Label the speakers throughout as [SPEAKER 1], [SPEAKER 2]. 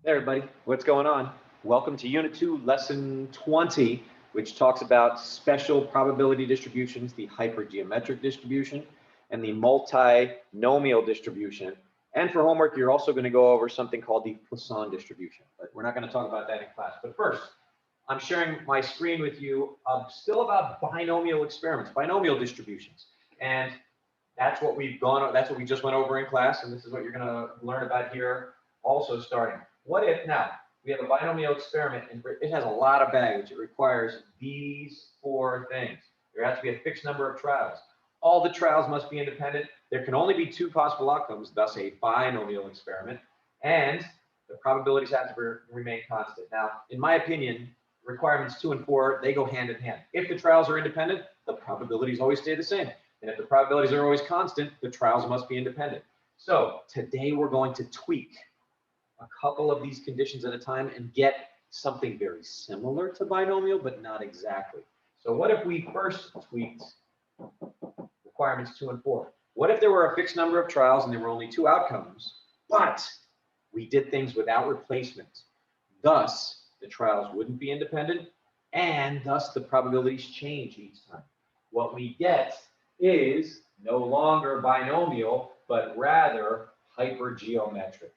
[SPEAKER 1] Hey everybody, what's going on? Welcome to Unit 2, Lesson 20, which talks about special probability distributions, the hypergeometric distribution, and the multinomial distribution. And for homework, you're also going to go over something called the Poisson distribution, but we're not going to talk about that in class. But first, I'm sharing my screen with you still about binomial experiments, binomial distributions. And that's what that's what we just went over in class, and this is what you're going to learn about here also starting. What if now we have a binomial experiment and it has a lot of baggage? It requires these four things. There has to be a fixed number of trials. All the trials must be independent. There can only be two possible outcomes, thus a binomial experiment, and the probabilities have to remain constant. Now, in my opinion, requirements 2 and 4, they go hand in hand. If the trials are independent, the probabilities always stay the same. And if the probabilities are always constant, the trials must be independent. So today we're going to tweak a couple of these conditions at a time and get something very similar to binomial, but not exactly. So what if we first tweaked requirements 2 and 4? What if there were a fixed number of trials and there were only two outcomes, but we did things without replacement? Thus, the trials wouldn't be independent, and thus the probabilities change each time. What we get is no longer binomial, but rather hypergeometric.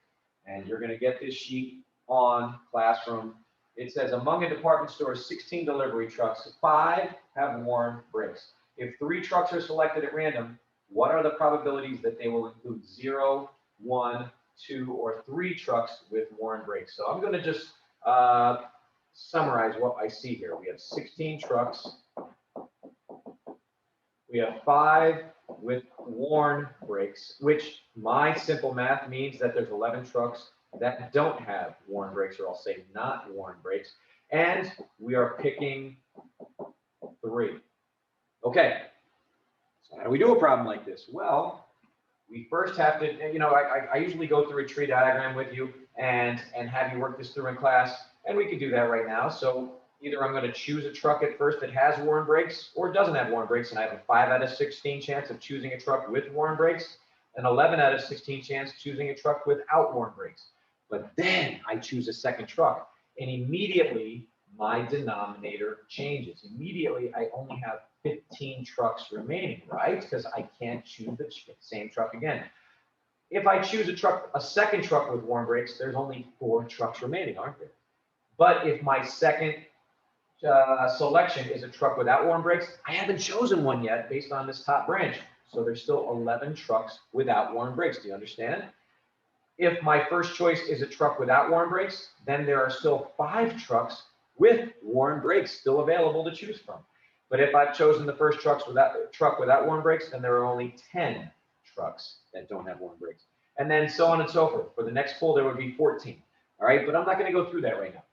[SPEAKER 1] And you're going to get this sheet on Classroom. It says, among a department store's 16 delivery trucks, 5 have worn brakes. If 3 trucks are selected at random, what are the probabilities that they will include 0, 1, 2, or 3 trucks with worn brakes? So I'm going to just summarize what I see here. We have 16 trucks. We have 5 with worn brakes, which my simple math means that there's 11 trucks that don't have worn brakes, or I'll say not worn brakes. And we are picking 3. Okay, so how do we do a problem like this? Well, we first have to, I usually go through a tree diagram with you and have you work this through in class, and we can do that right now. So either I'm going to choose a truck at first that has worn brakes or doesn't have worn brakes, and I have a 5 out of 16 chance of choosing a truck with worn brakes, an 11 out of 16 chance choosing a truck without worn brakes. But then I choose a second truck, and immediately my denominator changes. Immediately I only have 15 trucks remaining, right? Because I can't choose the same truck again. If I choose a second truck with worn brakes, there's only 4 trucks remaining, aren't there? But if my second selection is a truck without worn brakes, I haven't chosen one yet based on this top branch. So there's still 11 trucks without worn brakes. Do you understand? If my first choice is a truck without worn brakes, then there are still 5 trucks with worn brakes still available to choose from. But if I've chosen the first truck without worn brakes, then there are only 10 trucks that don't have worn brakes. And then so on and so forth. For the next poll, there would be 14. All right, but I'm not going to go through that right now.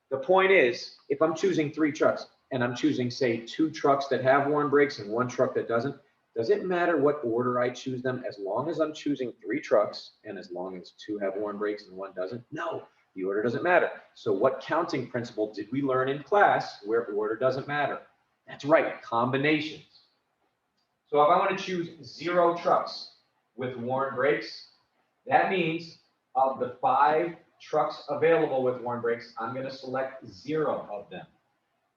[SPEAKER 1] The point is, if I'm choosing 3 trucks and I'm choosing, say, 2 trucks that have worn brakes and 1 truck that doesn't, does it matter what order I choose them as long as I'm choosing 3 trucks and as long as 2 have worn brakes and 1 doesn't? No, the order doesn't matter. So what counting principle did we learn in class where order doesn't matter? That's right, combinations. So if I want to choose 0 trucks with worn brakes, that means of the 5 trucks available with worn brakes, I'm going to select 0 of them.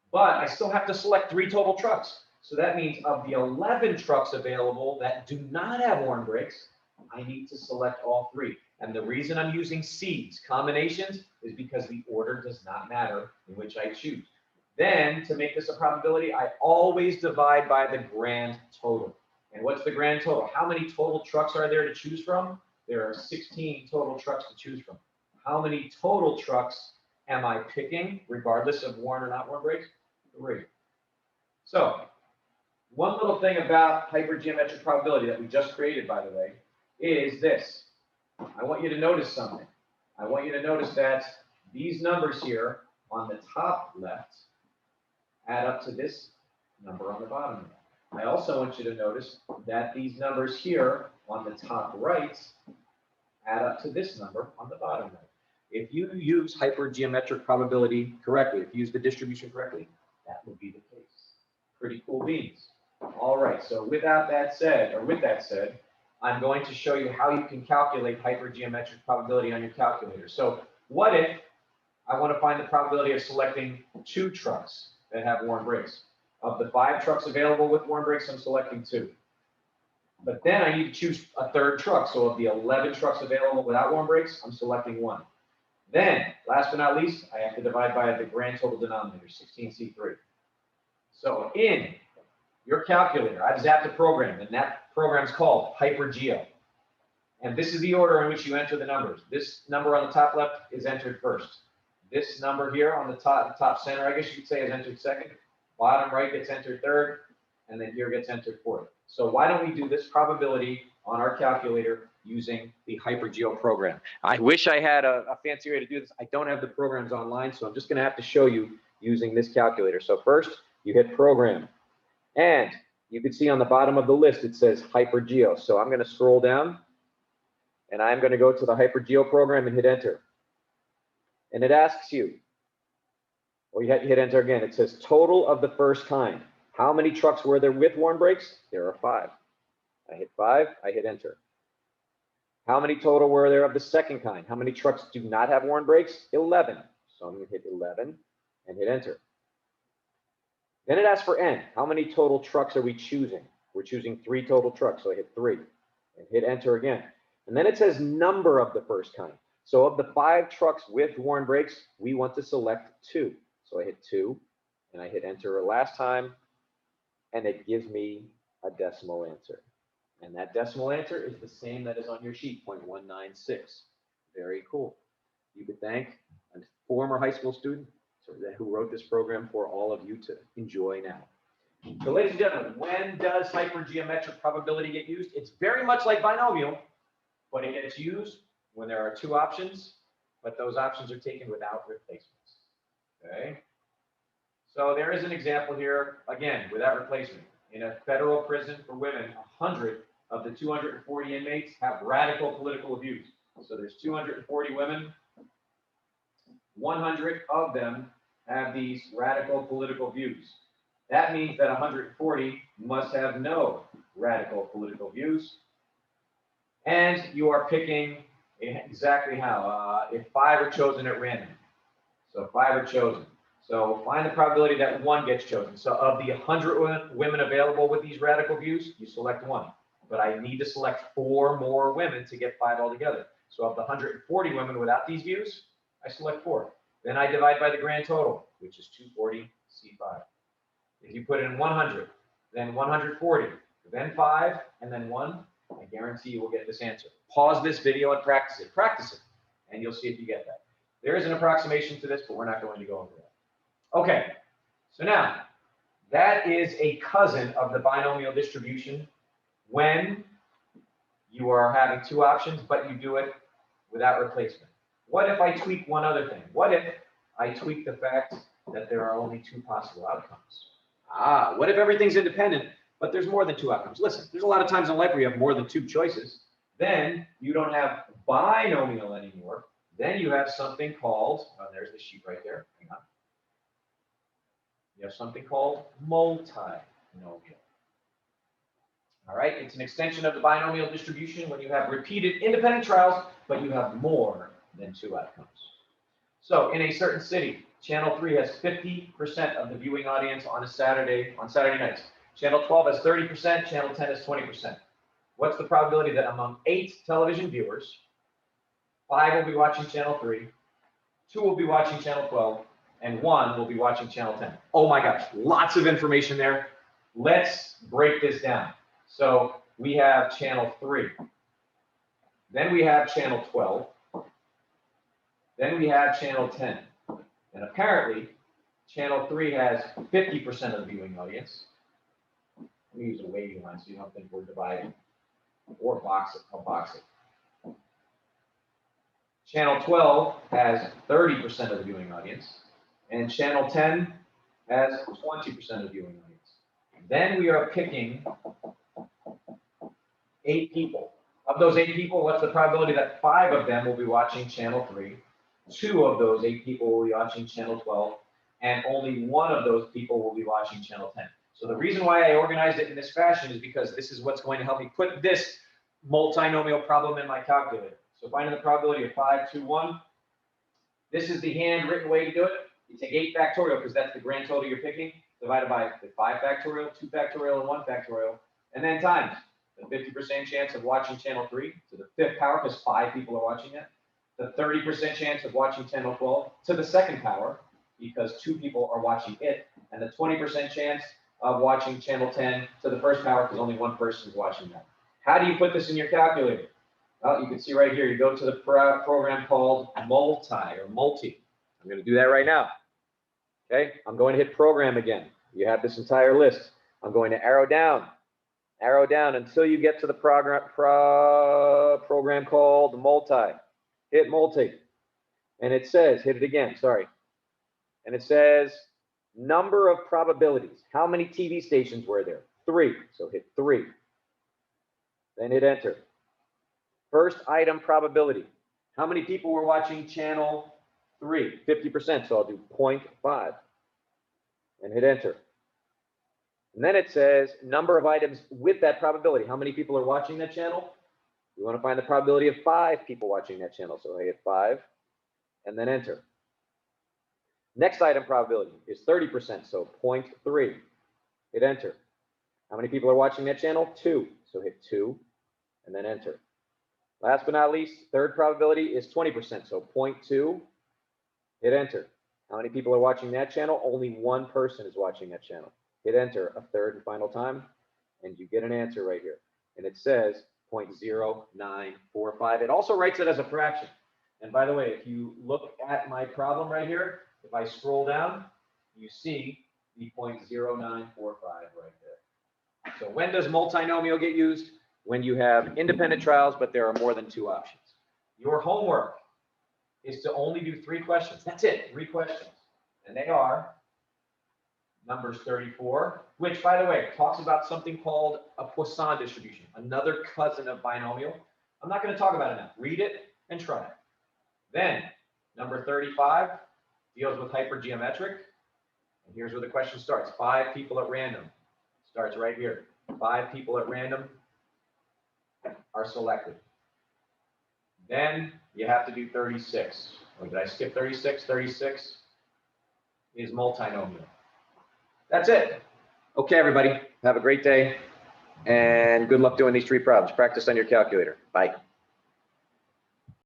[SPEAKER 1] But I still have to select 3 total trucks. So that means of the 11 trucks available that do not have worn brakes, I need to select all 3. And the reason I'm using C's, combinations, is because the order does not matter in which I choose. Then, to make this a probability, I always divide by the grand total. And what's the grand total? How many total trucks are there to choose from? There are 16 total trucks to choose from. How many total trucks am I picking, regardless of worn or not worn brakes? 3. So, one little thing about hypergeometric probability that we just created, by the way, is this. I want you to notice something. I want you to notice that these numbers here on the top left add up to this number on the bottom left. I also want you to notice that these numbers here on the top right add up to this number on the bottom right. If you use hypergeometric probability correctly, if you use the distribution correctly, that would be the case. Pretty cool beans. All right, so with that said, I'm going to show you how you can calculate hypergeometric probability on your calculator. So What if I want to find the probability of selecting 2 trucks that have worn brakes? Of the 5 trucks available with worn brakes, I'm selecting 2. But then I need to choose a 3rd truck. So of the 11 trucks available without worn brakes, I'm selecting 1. Then, last but not least, I have to divide by the grand total denominator, 16C3. So in your calculator, I've zapped a program, and that program's called Hypergeo. And this is the order in which you enter the numbers. This number on the top left is entered first. This number here on the top center, I guess you could say, is entered second. Bottom right gets entered third, and then here gets entered fourth. So why don't we do this probability on our calculator using the Hypergeo program? I wish I had a fancy way to do this. I don't have the programs online, so I'm just going to have to show you using this calculator. So first, you hit program, and you can see on the bottom of the list it says Hypergeo. So I'm going to scroll down, and I'm going to go to the Hypergeo program and hit enter. And it asks you, or you hit enter again. It says total of the first kind. How many trucks were there with worn brakes? There are 5. I hit 5, I hit enter. How many total were there of the second kind? How many trucks do not have worn brakes? 11. So I'm going to hit 11 and hit enter. Then it asks for N. How many total trucks are we choosing? We're choosing 3 total trucks. So I hit 3 and hit enter again. And then it says number of the first kind. So of the 5 trucks with worn brakes, we want to select 2. So I hit 2 and I hit enter last time, and it gives me a decimal answer. And that decimal answer is the same that is on your sheet, 0.196. Very cool. You could thank a former high school student who wrote this program for all of you to enjoy now. So ladies and gentlemen, when does hypergeometric probability get used? It's very much like binomial, but it gets used when there are 2 options, but those options are taken without replacements. Okay? So there is an example here, again, without replacement. In a federal prison for women, 100 of the 240 inmates have radical political views. So there's 240 women. 100 of them have these radical political views. That means that 140 must have no radical political views. And you are picking exactly how. If 5 are chosen at random. So 5 are chosen. So find the probability that 1 gets chosen. So of the 100 women available with these radical views, you select 1. But I need to select 4 more women to get 5 altogether. So of the 140 women without these views, I select 4. Then I divide by the grand total, which is 240C5. If you put in 100, then 140, then 5, and then 1, I guarantee you will get this answer. Pause this video and practice it. Practice it, and you'll see if you get that. There is an approximation to this, but we're not going to go over that. Okay, so now that is a cousin of the binomial distribution when you are having 2 options, but you do it without replacement. What if I tweak one other thing? What if I tweak the fact that there are only 2 possible outcomes? What if everything's independent, but there's more than 2 outcomes? Listen, there's a lot of times in life where you have more than 2 choices. Then you don't have binomial anymore. Then you have something called, there's the sheet right there. Hang on. You have something called multinomial. All right, it's an extension of the binomial distribution when you have repeated independent trials, but you have more than 2 outcomes. So in a certain city, Channel 3 has 50% of the viewing audience on Saturday nights. Channel 12 has 30%, Channel 10 has 20%. What's the probability that among 8 television viewers, 5 will be watching Channel 3, 2 will be watching Channel 12, and 1 will be watching Channel 10? Oh my gosh, lots of information there. Let's break this down. So we have Channel 3. Then we have Channel 12. Then we have Channel 10. And apparently, Channel 3 has 50% of the viewing audience. Let me use a wavy line so you don't think we're dividing. Or box it. I'll box it. Channel 12 has 30% of the viewing audience. And Channel 10 has 20% of the viewing audience. Then we are picking 8 people. Of those 8 people, what's the probability that 5 of them will be watching Channel 3, 2 of those 8 people will be watching Channel 12, and only 1 of those people will be watching Channel 10? So the reason why I organized it in this fashion is because this is what's going to help me put this multinomial problem in my calculator. So finding the probability of 5, 2, 1, This is the handwritten way to do it. You take 8 factorial, because that's the grand total you're picking, divided by the 5 factorial, 2 factorial, and 1 factorial, and then times the 50% chance of watching channel 3 to the 5th power, because 5 people are watching it, the 30% chance of watching channel 12 to the 2nd power, because 2 people are watching it, and the 20% chance of watching channel 10 to the 1st power, because only 1 person is watching that. How do you put this in your calculator? Well, you can see right here, you go to the program called multi. I'm going to do that right now. Okay, I'm going to hit program again. You have this entire list. I'm going to arrow down until you get to the program called multi. Hit multi. And it says, hit it again, sorry. And it says number of probabilities. How many TV stations were there? 3. So hit 3. Then hit enter. First item probability. How many people were watching channel 3? 50%. So I'll do 0.5 and hit enter. And then it says number of items with that probability. How many people are watching that channel? We want to find the probability of 5 people watching that channel. So I hit 5 and then enter. Next item probability is 30%. So 0.3. Hit enter. How many people are watching that channel? 2. So hit 2 and then enter. Last but not least, third probability is 20%. So 0.2. Hit enter. How many people are watching that channel? Only 1 person is watching that channel. Hit enter a third and final time, and you get an answer right here. And it says 0.0945. It also writes it as a fraction. And by the way, if you look at my problem right here, if I scroll down, you see the 0.0945 right there. So when does multinomial get used? When you have independent trials, but there are more than 2 options. Your homework is to only do 3 questions. That's it, 3 questions. And they are numbers 34, which, by the way, talks about something called a Poisson distribution, another cousin of binomial. I'm not going to talk about it now. Read it and try it. Then, number 35 deals with hypergeometric. And here's where the question starts. 5 people at random. Starts right here. 5 people at random are selected. Then you have to do 36. Or did I skip 36? 36 is multinomial. That's it. Okay, everybody. Have a great day. And good luck doing these 3 problems. Practice on your calculator. Bye.